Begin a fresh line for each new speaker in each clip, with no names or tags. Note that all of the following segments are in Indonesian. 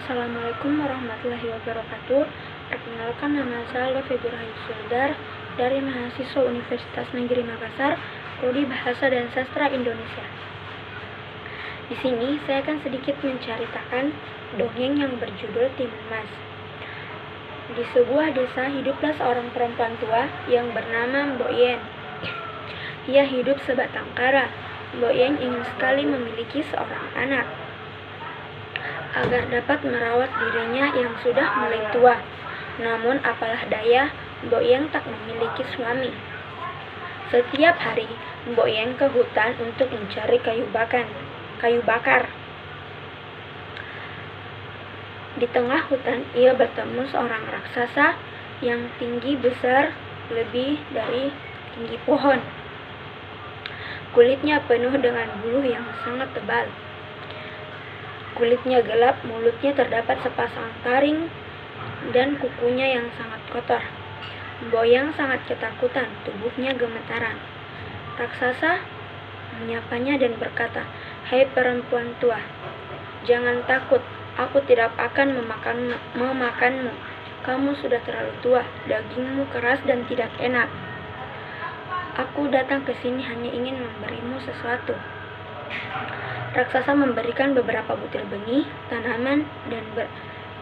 Assalamualaikum warahmatullahi wabarakatuh. Perkenalkan, nama saya Febri Sundar dari mahasiswa Universitas Negeri Makassar, Prodi Bahasa dan Sastra Indonesia. Di sini saya akan sedikit menceritakan dongeng yang berjudul Timun Mas. Di sebuah desa hiduplah seorang perempuan tua yang bernama Mbok Yen. Ia hidup sebatang kara. Mbok Yen ingin sekali memiliki seorang anak agar dapat merawat dirinya yang sudah mulai tua. Namun apalah daya, Mbok Yen tak memiliki suami. Setiap hari, Mbok Yen ke hutan untuk mencari kayu bakar. Di tengah hutan, ia bertemu seorang raksasa yang tinggi besar lebih dari tinggi pohon. Kulitnya penuh dengan bulu yang sangat tebal. Kulitnya gelap, mulutnya terdapat sepasang taring, dan kukunya yang sangat kotor. Mbok Yen sangat ketakutan, tubuhnya gemetaran. Raksasa menyapanya dan berkata, "Hai perempuan tua, jangan takut, aku tidak akan memakanmu. Kamu sudah terlalu tua, dagingmu keras dan tidak enak. Aku datang ke sini hanya ingin memberimu sesuatu." Raksasa memberikan beberapa butir benih, tanaman,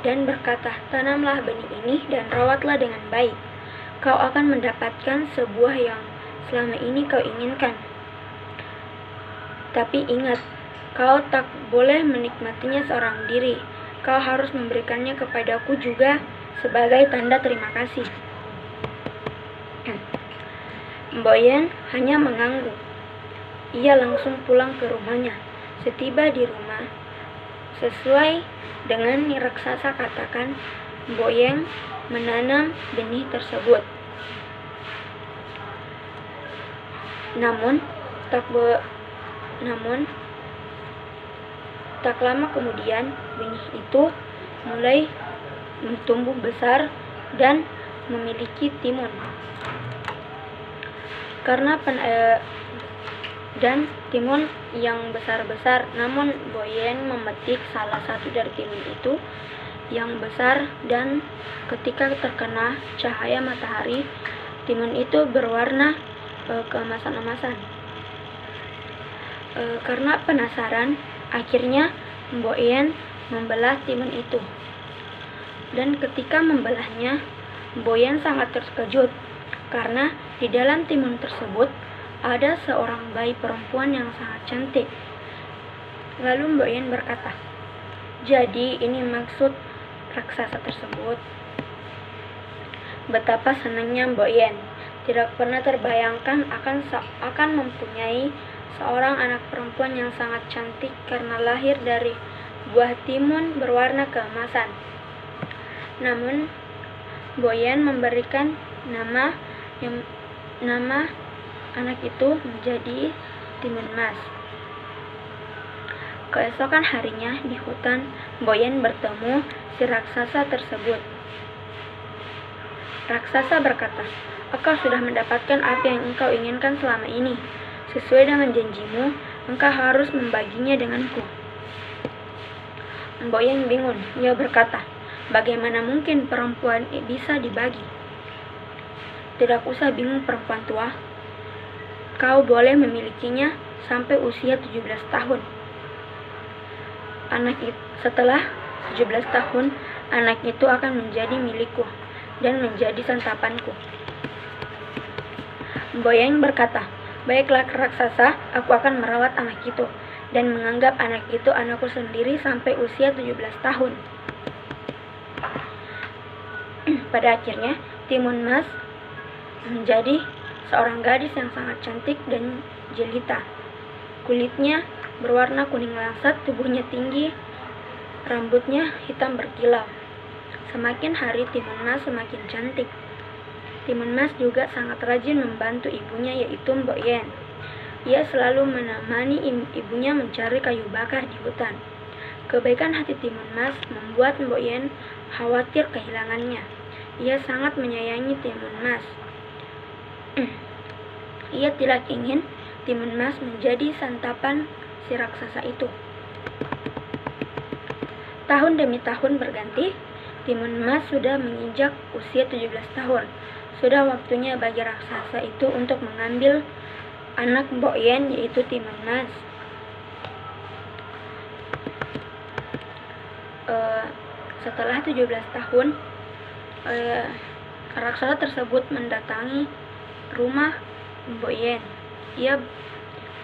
dan berkata, "Tanamlah benih ini dan rawatlah dengan baik. Kau akan mendapatkan sebuah yang selama ini kau inginkan. Tapi ingat, kau tak boleh menikmatinya seorang diri. Kau harus memberikannya kepadaku juga sebagai tanda terima kasih." Mbok Yen hanya mengangguk. Ia langsung pulang ke rumahnya. Setiba di rumah, sesuai dengan raksasa katakan, Mbok Yen menanam benih tersebut. Namun tak lama kemudian benih itu mulai tumbuh besar dan memiliki timun. Dan timun yang besar-besar. Namun Mbok Yen memetik salah satu dari timun itu yang besar, dan ketika terkena cahaya matahari, timun itu berwarna keemasan-emasan. Karena penasaran, akhirnya Mbok Yen membelah timun itu. Dan ketika membelahnya, Mbok Yen sangat terkejut karena di dalam timun tersebut ada seorang bayi perempuan yang sangat cantik. Lalu Mbok Yen berkata, "Jadi ini maksud raksasa tersebut." Betapa senangnya Mbok Yen. Tidak pernah terbayangkan akan mempunyai seorang anak perempuan yang sangat cantik karena lahir dari buah timun berwarna keemasan. Namun Mbok Yen memberikan nama anak itu menjadi Timun Mas. Keesokan harinya di hutan, Mbok Yen bertemu si raksasa tersebut. Raksasa berkata, "Engkau sudah mendapatkan apa yang engkau inginkan selama ini. Sesuai dengan janjimu, engkau harus membaginya denganku." Mbok Yen bingung. Ia berkata, "Bagaimana mungkin perempuan bisa dibagi?" "Tidak usah bingung perempuan tua. Kau boleh memilikinya sampai usia 17 tahun. Setelah 17 tahun, anak itu akan menjadi milikku dan menjadi santapanku." Mbok Yen berkata, "Baiklah raksasa, aku akan merawat anak itu dan menganggap anak itu anakku sendiri sampai usia 17 tahun. Pada akhirnya, Timun Mas menjadi seorang gadis yang sangat cantik dan jelita. Kulitnya berwarna kuning langsat, tubuhnya tinggi, rambutnya hitam berkilau. Semakin hari Timun Mas semakin cantik. Timun Mas juga sangat rajin membantu ibunya, yaitu Mbok Yen. Ia selalu menemani ibunya mencari kayu bakar di hutan. Kebaikan hati Timun Mas membuat Mbok Yen khawatir kehilangannya. Ia sangat menyayangi Timun Mas. Ia tidak ingin Timun Mas menjadi santapan si raksasa itu. Tahun demi tahun berganti, Timun Mas sudah menginjak usia 17 tahun. Sudah waktunya bagi raksasa itu untuk mengambil anak Mbok Yen, yaitu Timun Mas. Setelah 17 tahun, raksasa tersebut mendatangi rumah Mbok Yen.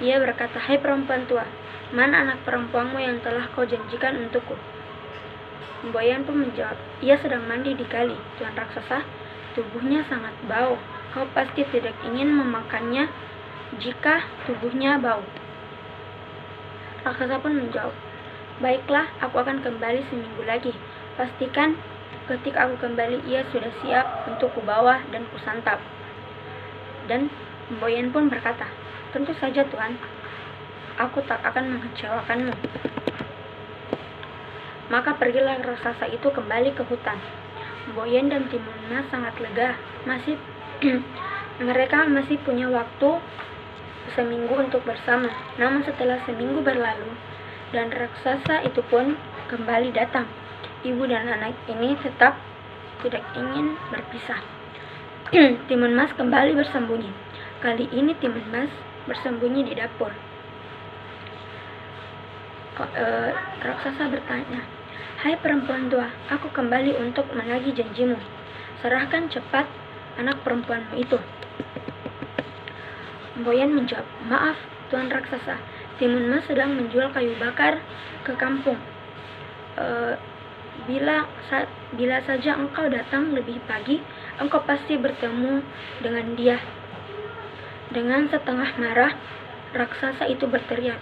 Ia berkata, "Hai perempuan tua, mana anak perempuanmu yang telah kau janjikan untukku?" Mbok Yen pun menjawab, "Ia sedang mandi di kali, Tuan Raksasa. Tubuhnya sangat bau. Kau pasti tidak ingin memakannya jika tubuhnya bau." Raksasa pun menjawab, "Baiklah, aku akan kembali seminggu lagi. Pastikan ketika aku kembali ia sudah siap untuk kubawa dan kusantap." Dan Mbok Yen pun berkata, "Tentu saja Tuan, aku tak akan mengecewakanmu." Maka pergilah raksasa itu kembali ke hutan. Mbok Yen dan Timun Mas sangat lega. Mereka masih punya waktu seminggu untuk bersama. Namun setelah seminggu berlalu dan raksasa itu pun kembali datang, ibu dan anak ini tetap tidak ingin berpisah. Timun Mas kembali bersembunyi. Kali ini Timun Mas bersembunyi di dapur. Raksasa bertanya, "Hai perempuan tua, aku kembali untuk menagih janjimu. Serahkan cepat anak perempuanmu itu." Mbok Yen menjawab, "Maaf, Tuan Raksasa, Timun Mas sedang menjual kayu bakar ke kampung. Bila saja engkau datang lebih pagi, engkau pasti bertemu dengan dia." Dengan setengah marah, raksasa itu berteriak,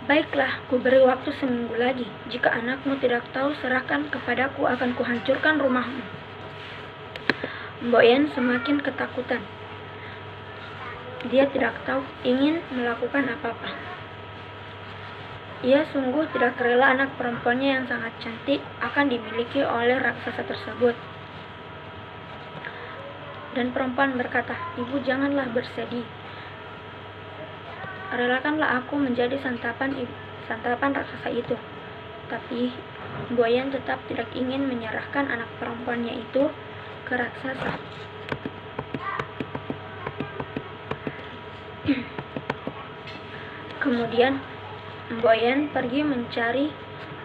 "Baiklah, ku beri waktu seminggu lagi. Jika anakmu tidak tahu serahkan kepadaku, akan kuhancurkan rumahmu." Mbok Yen semakin ketakutan. Dia tidak tahu ingin melakukan apa-apa. Ia sungguh tidak rela anak perempuannya yang sangat cantik akan dimiliki oleh raksasa tersebut. Dan perempuan berkata, "Ibu, janganlah bersedih. Relakanlah aku menjadi santapan raksasa itu." Tapi Mbok Yen tetap tidak ingin menyerahkan anak perempuannya itu ke raksasa. Kemudian Mbok Yen pergi mencari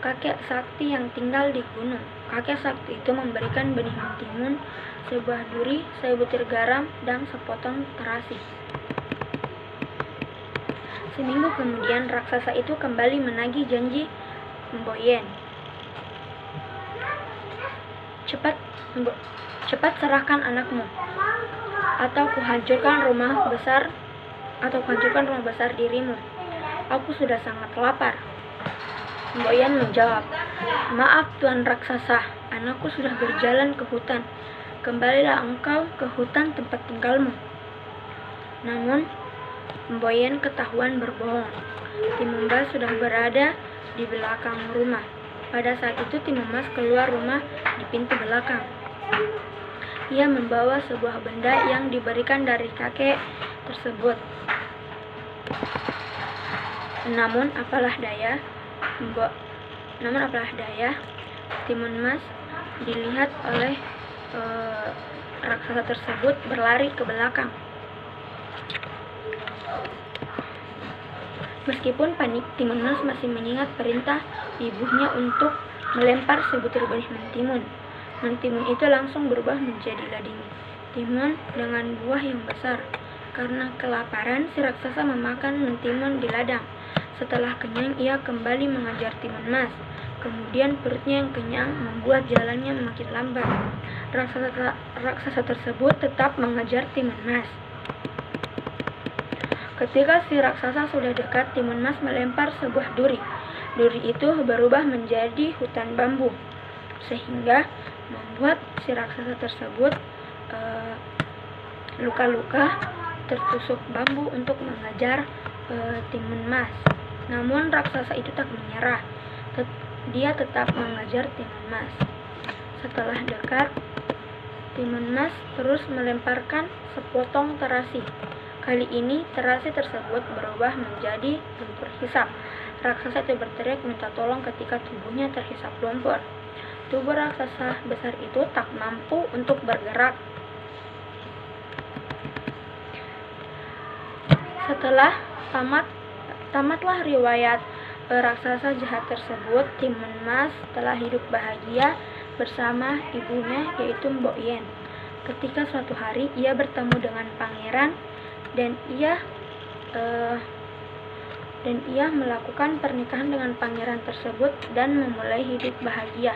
kakek sakti yang tinggal di gunung. Kakek sakti itu memberikan benih mentimun, sebuah duri, sebutir garam, dan sepotong terasi. Seminggu kemudian raksasa itu kembali menagih janji Mbok Yen. Cepat serahkan anakmu, atau kuhancurkan rumah besar dirimu. Aku sudah sangat lapar." Mbok Yen menjawab, "Maaf Tuan Raksasa, anakku sudah berjalan ke hutan. Kembalilah engkau ke hutan tempat tinggalmu." Namun Mbok Yen ketahuan berbohong. Timun Mas sudah berada di belakang rumah. Pada saat itu Timun Mas keluar rumah di pintu belakang. Ia membawa sebuah benda yang diberikan dari kakek tersebut. Namun apalah daya, Timun Mas dilihat oleh raksasa tersebut berlari ke belakang. Meskipun panik, Timun Mas masih mengingat perintah ibunya untuk melempar sebutir benih mentimun. Mentimun itu langsung berubah menjadi lading timun dengan buah yang besar. Karena kelaparan, si raksasa memakan mentimun di ladang. Setelah kenyang, ia kembali mengejar Timun Mas. Kemudian perutnya yang kenyang membuat jalannya makin lambat. Raksasa tersebut tetap mengejar Timun Mas. Ketika si raksasa sudah dekat, Timun Mas melempar sebuah duri. Duri itu berubah menjadi hutan bambu, sehingga membuat si raksasa tersebut luka-luka tertusuk bambu untuk mengejar Timun Mas. Namun raksasa itu tak menyerah. Dia tetap mengejar Timun Mas. Setelah dekat, Timun Mas terus melemparkan sepotong terasi. Kali ini terasi tersebut berubah menjadi lumpur hisap. Raksasa itu berteriak minta tolong ketika tubuhnya terhisap lumpur. Tubuh raksasa besar itu tak mampu untuk bergerak. Setelah tamatlah riwayat raksasa jahat tersebut, Timun Mas telah hidup bahagia bersama ibunya, yaitu Mbok Yen. Ketika suatu hari ia bertemu dengan pangeran dan ia melakukan pernikahan dengan pangeran tersebut dan memulai hidup bahagia.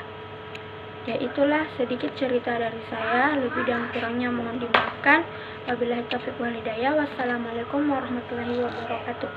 Ya, itulah sedikit cerita dari saya, lebih dan kurangnya mohon dimaafkan. Wabillahi taufiq wal hidayah. Wassalamualaikum warahmatullahi wabarakatuh.